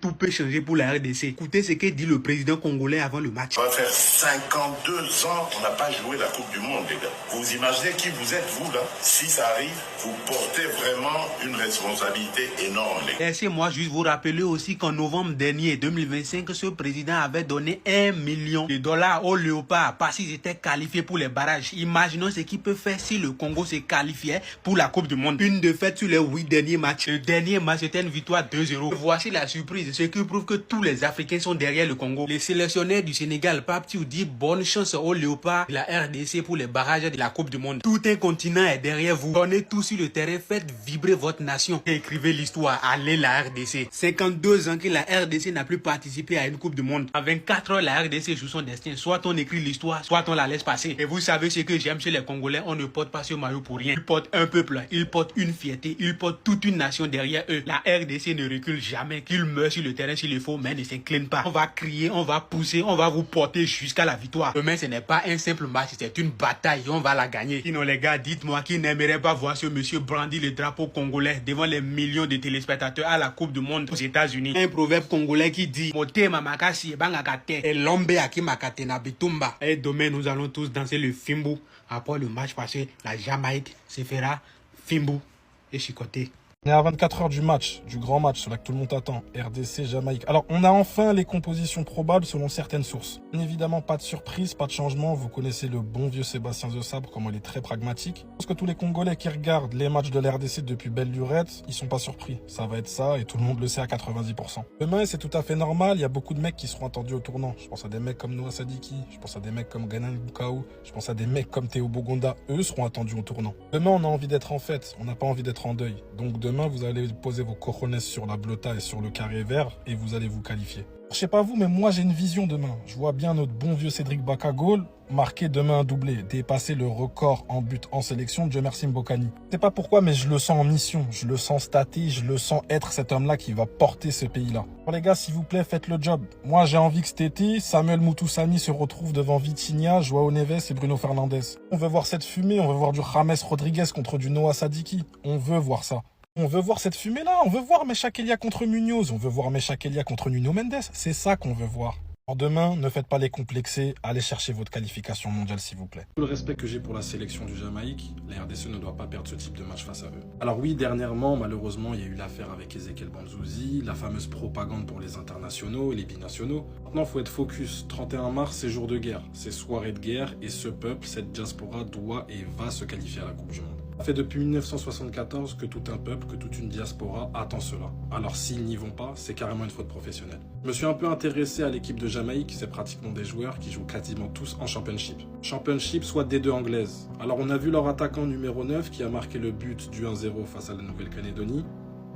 tout peut changer pour la RDC. Écoutez ce que dit le président congolais avant le match. Ça va faire 52 ans qu'on n'a pas joué la Coupe du Monde, les gars. Vous imaginez qui vous êtes, vous, là? Si ça arrive, vous portez vraiment une responsabilité énorme, les gars. Laissez-moi juste vous rappeler aussi qu'en novembre dernier, 2025, ce président avait donné 1 million de dollars aux Léopards parce qu'ils étaient qualifiés pour les barrages. Imaginons ce qu'il peut faire si le Congo se qualifiait pour la Coupe du Monde. Une défaite sur les 8 derniers matchs. Le dernier match était une victoire 2-0. Voici la surprise, ce qui prouve que tous les Africains sont derrière le Congo. Les sélectionneurs du Sénégal, Pape dit bonne chance aux Léopards de la RDC pour les barrages de la Coupe du Monde. Tout un continent est derrière vous. Donnez tout sur le terrain, faites vibrer votre nation. Écrivez l'histoire, allez la RDC. 52 ans que la RDC n'a plus participé à une Coupe du Monde. En 24 heures, la RDC joue son destin. Soit on écrit l'histoire, soit on la laisse passer. Et vous savez ce que j'aime chez les Congolais, on ne porte pas ce maillot pour rien. Ils portent un peuple, ils portent une fierté, ils portent toute une nation derrière eux. La RDC ne recule jamais, qu'ils meurent sur le terrain s'il le faut, mais ne s'incline pas. On va crier, on va pousser, on va vous porter jusqu'à la victoire. Demain, ce n'est pas un simple match, c'est une bataille et on va la gagner. Sinon les gars, dites-moi qui n'aimerait pas voir ce monsieur brandir le drapeau congolais devant les millions de téléspectateurs à la Coupe du Monde aux États-Unis. Un proverbe congolais qui dit Motema makasi ebangakate et l'ombe akimakate na bitumba. Et demain, nous allons tous danser le fimbu après le match parce que la Jamaïque se fera fimbu et chicoté. On est à 24 heures du match, du grand match, celui que tout le monde attend, RDC, Jamaïque. Alors, on a enfin les compositions probables selon certaines sources. Bien évidemment, pas de surprise, pas de changement. Vous connaissez le bon vieux Sébastien The Sabre, comment il est très pragmatique. Je pense que tous les Congolais qui regardent les matchs de la RDC depuis belle lurette, ils sont pas surpris. Ça va être ça et tout le monde le sait à 90%. Demain, c'est tout à fait normal, il y a beaucoup de mecs qui seront attendus au tournant. Je pense à des mecs comme Noah Sadiki, je pense à des mecs comme Ganan Bukaou, je pense à des mecs comme Théo Bogonda. Eux seront attendus au tournant. Demain, on a envie d'être en fête, on n'a pas envie d'être en deuil. Donc demain, vous allez poser vos cojones sur la blota et sur le carré vert et vous allez vous qualifier. Je sais pas vous, mais moi j'ai une vision demain. Je vois bien notre bon vieux Cédric Bakagol marquer demain un doublé, dépasser le record en but en sélection de Dieu merci Mbokani. Je sais pas pourquoi, mais je le sens en mission, je le sens staté, je le sens être cet homme-là qui va porter ce pays-là. Bon les gars, s'il vous plaît, faites le job. Moi j'ai envie que cet été, Samuel Moutoussamy se retrouve devant Vitinha, Joao Neves et Bruno Fernandes. On veut voir cette fumée, on veut voir du James Rodriguez contre du Noah Sadiki. On veut voir ça. On veut voir cette fumée-là, on veut voir Mecha Kelia contre Munoz, on veut voir Mecha Kelia contre Nuno Mendes, c'est ça qu'on veut voir. Alors demain, ne faites pas les complexés, allez chercher votre qualification mondiale s'il vous plaît. Tout le respect que j'ai pour la sélection du Jamaïque, la RDC ne doit pas perdre ce type de match face à eux. Alors oui, dernièrement, malheureusement, il y a eu l'affaire avec Ezekiel Banzouzi, la fameuse propagande pour les internationaux et les binationaux. Maintenant, il faut être focus. 31 mars, c'est jour de guerre, c'est soirée de guerre et ce peuple, cette diaspora doit et va se qualifier à la Coupe du Monde. Ça fait depuis 1974 que tout un peuple, que toute une diaspora attend cela. Alors s'ils n'y vont pas, c'est carrément une faute professionnelle. Je me suis un peu intéressé à l'équipe de Jamaïque, c'est pratiquement des joueurs qui jouent quasiment tous en Championship. Championship, soit D2 anglaise. Alors on a vu leur attaquant numéro 9 qui a marqué le but du 1-0 face à la Nouvelle-Calédonie.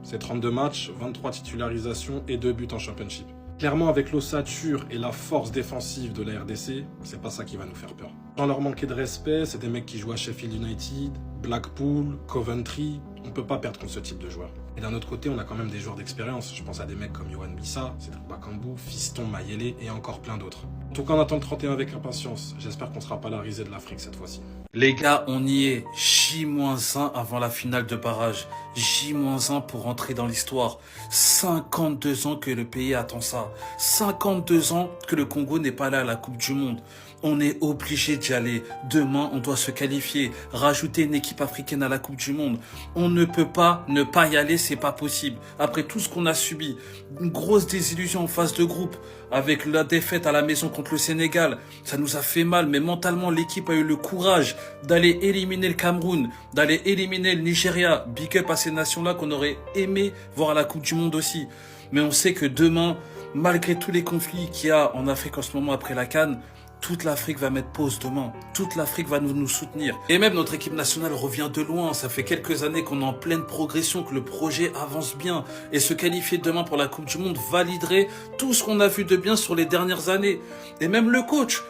C'est 32 matchs, 23 titularisations et 2 buts en Championship. Clairement, avec l'ossature et la force défensive de la RDC, c'est pas ça qui va nous faire peur. Sans leur manquer de respect, c'est des mecs qui jouent à Sheffield United, Blackpool, Coventry. On peut pas perdre contre ce type de joueurs. Et d'un autre côté, on a quand même des joueurs d'expérience. Je pense à des mecs comme Yohan Bissa, Cédric Bakambu, Fiston Mayele et encore plein d'autres. En tout cas, on attend le 31 avec impatience. J'espère qu'on sera pas la risée de l'Afrique cette fois-ci. Les gars, on y est. J-1 avant la finale de barrage. J-1 pour entrer dans l'histoire. 52 ans que le pays attend ça. 52 ans que le Congo n'est pas allé à la Coupe du Monde. On est obligé d'y aller. Demain, on doit se qualifier. Rajouter une équipe africaine à la Coupe du Monde. On ne peut pas ne pas y aller, c'est pas possible. Après tout ce qu'on a subi, une grosse désillusion en phase de groupe, avec la défaite à la maison contre le Sénégal, ça nous a fait mal, mais mentalement, l'équipe a eu le courage d'aller éliminer le Cameroun, d'aller éliminer le Nigeria. Big up à ces nations-là qu'on aurait aimé voir à la Coupe du Monde aussi. Mais on sait que demain, malgré tous les conflits qu'il y a en Afrique en ce moment après la CAN, toute l'Afrique va mettre pause demain. Toute l'Afrique va nous soutenir. Et même notre équipe nationale revient de loin. Ça fait quelques années qu'on est en pleine progression, que le projet avance bien. Et se qualifier demain pour la Coupe du Monde validerait tout ce qu'on a vu de bien sur les dernières années. Et même le coach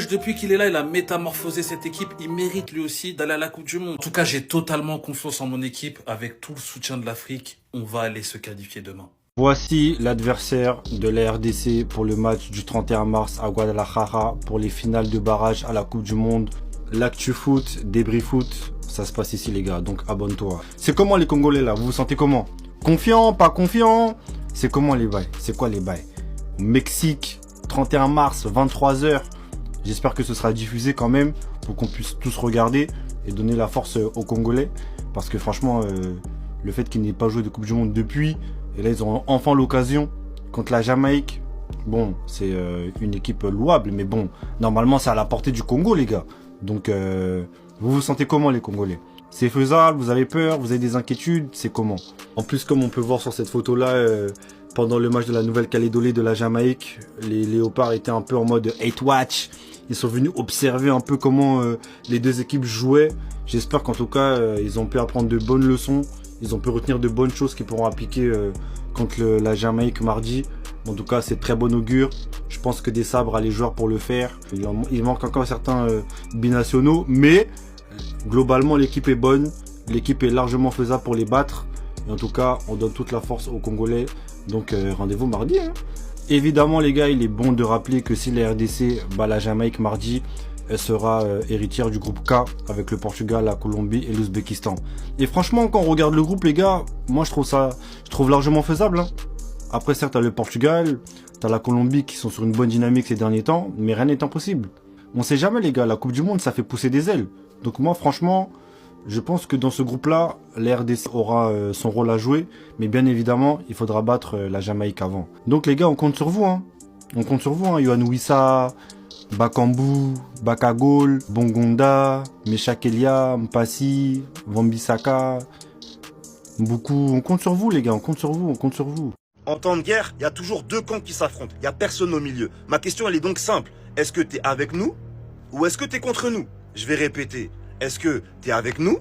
depuis qu'il est là, il a métamorphosé cette équipe. Il mérite lui aussi d'aller à la Coupe du Monde. En tout cas, j'ai totalement confiance en mon équipe. Avec tout le soutien de l'Afrique, on va aller se qualifier demain. Voici l'adversaire de la RDC pour le match du 31 mars à Guadalajara pour les finales de barrage à la Coupe du Monde. L'actu foot, débrief foot, ça se passe ici les gars, donc abonne-toi. C'est comment les Congolais là? Vous vous sentez comment? Confiant, pas confiant? C'est comment les bails? C'est quoi les bails? Au Mexique, 31 mars, 23h. J'espère que ce sera diffusé quand même pour qu'on puisse tous regarder et donner la force aux Congolais. Parce que franchement, le fait qu'ils n'aient pas joué de Coupe du Monde depuis, et là ils ont enfin l'occasion contre la Jamaïque. Bon, c'est une équipe louable, mais bon, normalement c'est à la portée du Congo les gars. Donc vous vous sentez comment les Congolais? C'est faisable? Vous avez peur? Vous avez des inquiétudes? C'est comment? En plus, comme on peut voir sur cette photo là, pendant le match de la Nouvelle-Calédonie de la Jamaïque, les Léopards étaient un peu en mode hate watch. Ils sont venus observer un peu comment les deux équipes jouaient. J'espère qu'en tout cas, ils ont pu apprendre de bonnes leçons. Ils ont pu retenir de bonnes choses qu'ils pourront appliquer contre la Jamaïque mardi. En tout cas, c'est très bon augure. Je pense que des sabres a les joueurs pour le faire. Il manque encore certains binationaux. Mais globalement, l'équipe est bonne. L'équipe est largement faisable pour les battre. Et en tout cas, on donne toute la force aux Congolais. Donc rendez-vous mardi. Hein. Évidemment les gars, il est bon de rappeler que si la RDC bat la Jamaïque mardi, elle sera héritière du groupe K avec le Portugal, la Colombie et l'Ouzbékistan. Et franchement, quand on regarde le groupe les gars, moi je trouve largement faisable. Hein. Après certes, t'as le Portugal, t'as la Colombie qui sont sur une bonne dynamique ces derniers temps, mais rien n'est impossible. On sait jamais les gars, la Coupe du Monde ça fait pousser des ailes. Donc moi franchement, je pense que dans ce groupe-là, la RDC aura son rôle à jouer. Mais bien évidemment, il faudra battre la Jamaïque avant. Donc les gars, on compte sur vous. Hein. On compte sur vous. Hein. Yohan Wissa, Bakambu, Bakagol, Bongonda, Meshak Elia, Mpassi, Wambisaka, Mbuku. On compte sur vous les gars, on compte sur vous, on compte sur vous. En temps de guerre, il y a toujours deux camps qui s'affrontent. Il n'y a personne au milieu. Ma question, elle est donc simple. Est-ce que tu es avec nous ou est-ce que tu es contre nous? Je vais répéter. Est-ce que tu es avec nous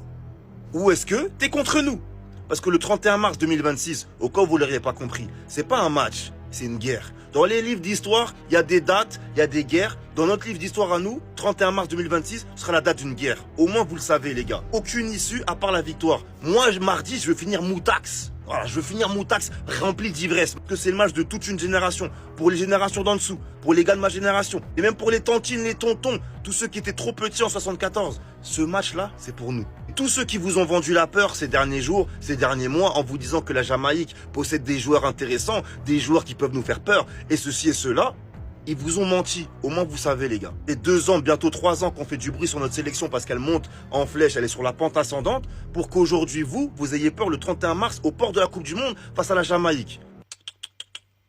ou est-ce que tu es contre nous? Parce que le 31 mars 2026, au cas où vous ne l'auriez pas compris, c'est pas un match, c'est une guerre. Dans les livres d'histoire, il y a des dates, il y a des guerres. Dans notre livre d'histoire à nous, 31 mars 2026 sera la date d'une guerre. Au moins, vous le savez, les gars. Aucune issue à part la victoire. Moi, mardi, je veux finir moutax. Voilà, je veux finir moutax rempli d'ivresse. Que c'est le match de toute une génération. Pour les générations d'en dessous, pour les gars de ma génération. Et même pour les tantines, les tontons, tous ceux qui étaient trop petits en 74. Ce match-là, c'est pour nous. Tous ceux qui vous ont vendu la peur ces derniers jours, ces derniers mois, en vous disant que la Jamaïque possède des joueurs intéressants, des joueurs qui peuvent nous faire peur, et ceci et cela, ils vous ont menti. Au moins, vous savez, les gars. Et 2 ans, bientôt 3 ans qu'on fait du bruit sur notre sélection parce qu'elle monte en flèche, elle est sur la pente ascendante, pour qu'aujourd'hui, vous ayez peur le 31 mars au port de la Coupe du Monde face à la Jamaïque.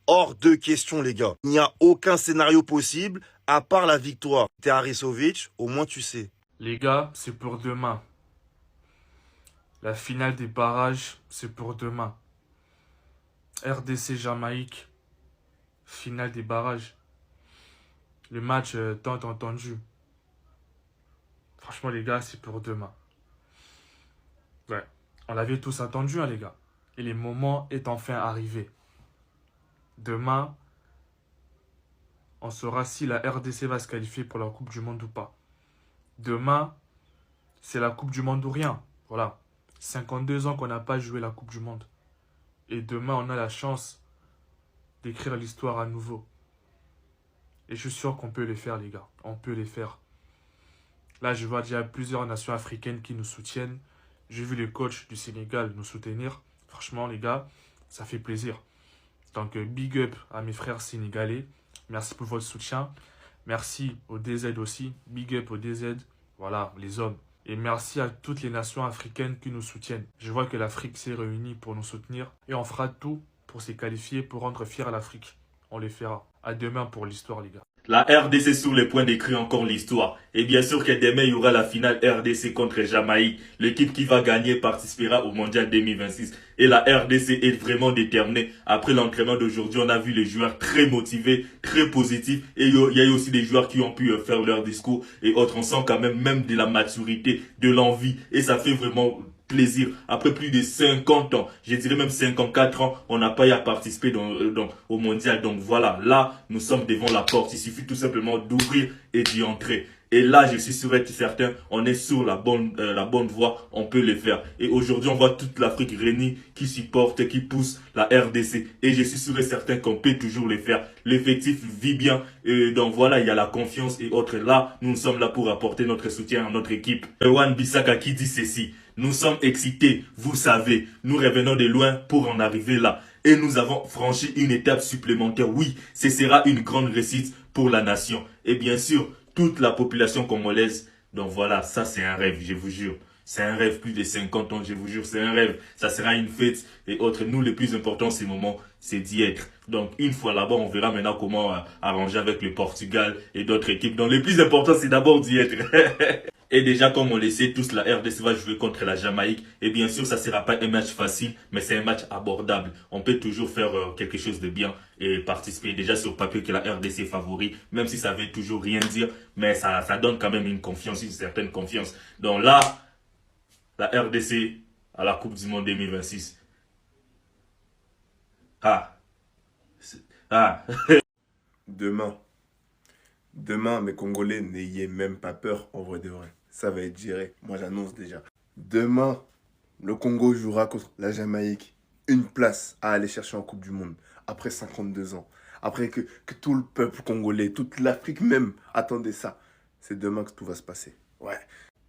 Hors de question, les gars. Il n'y a aucun scénario possible à part la victoire. T'es Harisovic, au moins tu sais. Les gars, c'est pour demain. La finale des barrages, c'est pour demain. RDC Jamaïque, finale des barrages. Le match tant entendu. Franchement, les gars, c'est pour demain. Ouais, on l'avait tous attendu, hein, les gars. Et le moment est enfin arrivé. Demain, on saura si la RDC va se qualifier pour la Coupe du Monde ou pas. Demain, c'est la Coupe du Monde ou rien. Voilà. 52 ans qu'on n'a pas joué la Coupe du Monde. Et demain, on a la chance d'écrire l'histoire à nouveau. Et je suis sûr qu'on peut les faire, les gars. On peut les faire. Là, je vois déjà plusieurs nations africaines qui nous soutiennent. J'ai vu les coachs du Sénégal nous soutenir. Franchement, les gars, ça fait plaisir. Donc, big up à mes frères sénégalais. Merci pour votre soutien. Merci au DZ aussi. Big up au DZ. Voilà, les hommes. Et merci à toutes les nations africaines qui nous soutiennent. Je vois que l'Afrique s'est réunie pour nous soutenir. Et on fera tout pour se qualifier, pour rendre fier l'Afrique. On les fera. À demain pour l'histoire, les gars. La RDC sur le point d'écrire encore l'histoire. Et bien sûr que demain, il y aura la finale RDC contre Jamaïque. L'équipe qui va gagner participera au Mondial 2026. Et la RDC est vraiment déterminée. Après l'entraînement d'aujourd'hui, on a vu les joueurs très motivés, très positifs. Et il y a eu aussi des joueurs qui ont pu faire leur discours et autres. On sent quand même de la maturité, de l'envie. Et ça fait vraiment plaisir. Après plus de 50 ans, je dirais même 54 ans, on n'a pas eu à participer au mondial. Donc voilà, là, nous sommes devant la porte. Il suffit tout simplement d'ouvrir et d'y entrer. Et là, je suis sûr et certain, on est sur la bonne voie, on peut le faire. Et aujourd'hui, on voit toute l'Afrique réunie qui supporte, qui pousse la RDC. Et je suis sûr et certain qu'on peut toujours le faire. L'effectif vit bien. Et donc voilà, il y a la confiance et autres. Là, nous sommes là pour apporter notre soutien à notre équipe. Wan-Bissaka qui dit ceci. Nous sommes excités, vous savez. Nous revenons de loin pour en arriver là. et nous avons franchi une étape supplémentaire. Oui, ce sera une grande réussite pour la nation. Et bien sûr, toute la population congolaise. Donc voilà, ça c'est un rêve, je vous jure. C'est un rêve, plus de 50 ans, je vous jure, c'est un rêve. Ça sera une fête et autres. Nous, le plus important, ces moments, c'est d'y être. Donc, une fois là-bas, on verra maintenant comment arranger avec le Portugal et d'autres équipes. Donc, le plus important, c'est d'abord d'y être. Et déjà, comme on le sait tous, la RDC va jouer contre la Jamaïque. Et bien sûr, ça ne sera pas un match facile, mais c'est un match abordable. On peut toujours faire quelque chose de bien et participer. Déjà sur papier que la RDC est favori, même si ça veut toujours rien dire, mais ça donne quand même une confiance, une certaine confiance. Donc là, la RDC à la Coupe du Monde 2026. Demain, mes Congolais, n'ayez même pas peur, en vrai de vrai. Ça va être géré. Moi, j'annonce déjà. Demain, le Congo jouera contre la Jamaïque. Une place à aller chercher en Coupe du Monde. Après 52 ans. Après que tout le peuple congolais, toute l'Afrique même, attendait ça. C'est demain que tout va se passer. Ouais.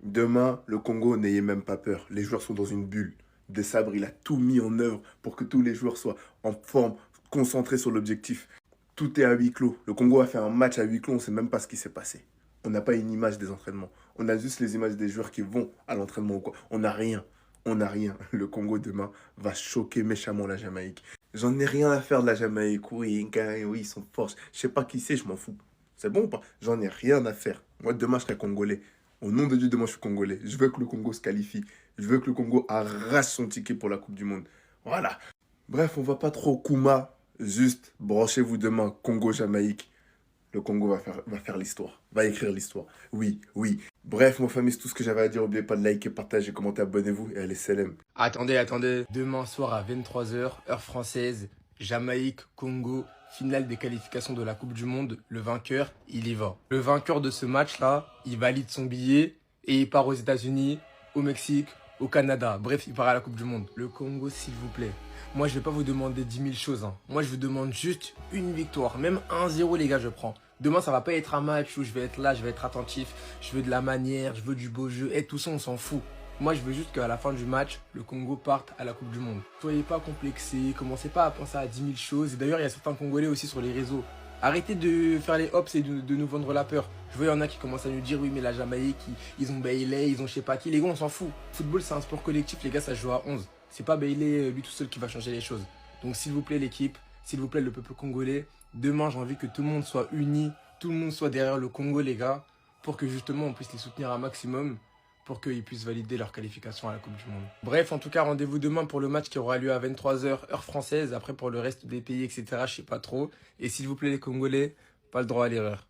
Demain, le Congo, n'ayez même pas peur. Les joueurs sont dans une bulle. Desabre, il a tout mis en œuvre pour que tous les joueurs soient en forme, concentrés sur l'objectif. Tout est à huis clos. Le Congo a fait un match à huis clos, on ne sait même pas ce qui s'est passé. On n'a pas une image des entraînements. On a juste les images des joueurs qui vont à l'entraînement ou quoi. On n'a rien. On n'a rien. Le Congo demain va choquer méchamment la Jamaïque. J'en ai rien à faire de la Jamaïque. Oui, ils sont forts. Je sais pas qui c'est, je m'en fous. C'est bon ou pas? J'en ai rien à faire. Moi, demain, je serai Congolais. Au nom de Dieu, demain, je suis Congolais. Je veux que le Congo se qualifie. Je veux que le Congo arrache son ticket pour la Coupe du Monde. Voilà. Bref, on va pas trop Kuma. Juste, branchez-vous demain, Congo-Jamaïque. Le Congo va faire l'histoire, va écrire l'histoire. Oui. Bref, mon famille, c'est tout ce que j'avais à dire. N'oubliez pas de liker, partager, commenter, abonnez-vous et allez, salam. Attendez. Demain soir à 23h, heure française, Jamaïque, Congo, finale des qualifications de la Coupe du Monde. Le vainqueur, il y va. Le vainqueur de ce match-là, il valide son billet et il part aux États-Unis, au Mexique, au Canada. Bref, il part à la Coupe du Monde. Le Congo, s'il vous plaît. Moi, je vais pas vous demander 10 000 choses. Moi, je vous demande juste une victoire. Même 1-0, les gars, je prends. Demain, ça va pas être un match où je vais être là, je vais être attentif. Je veux de la manière, je veux du beau jeu. Et tout ça, on s'en fout. Moi, je veux juste qu'à la fin du match, le Congo parte à la Coupe du Monde. Soyez pas complexés, commencez pas à penser à 10 000 choses. Et d'ailleurs, il y a certains Congolais aussi sur les réseaux. Arrêtez de faire les hops et de nous vendre la peur. Je vois, il y en a qui commencent à nous dire, oui, mais la Jamaïque, ils ont Bailey, ils ont je sais pas qui. Les gars, on s'en fout. Le football, c'est un sport collectif, les gars, ça se joue à 11. C'est pas Bailey, lui tout seul, qui va changer les choses. Donc, s'il vous plaît, l'équipe, s'il vous plaît, le peuple congolais, demain, j'ai envie que tout le monde soit uni, tout le monde soit derrière le Congo, les gars, pour que justement, on puisse les soutenir un maximum, pour qu'ils puissent valider leur qualification à la Coupe du Monde. Bref, en tout cas, rendez-vous demain pour le match qui aura lieu à 23h, heure française. Après, pour le reste des pays, etc., je sais pas trop. Et s'il vous plaît, les Congolais, pas le droit à l'erreur.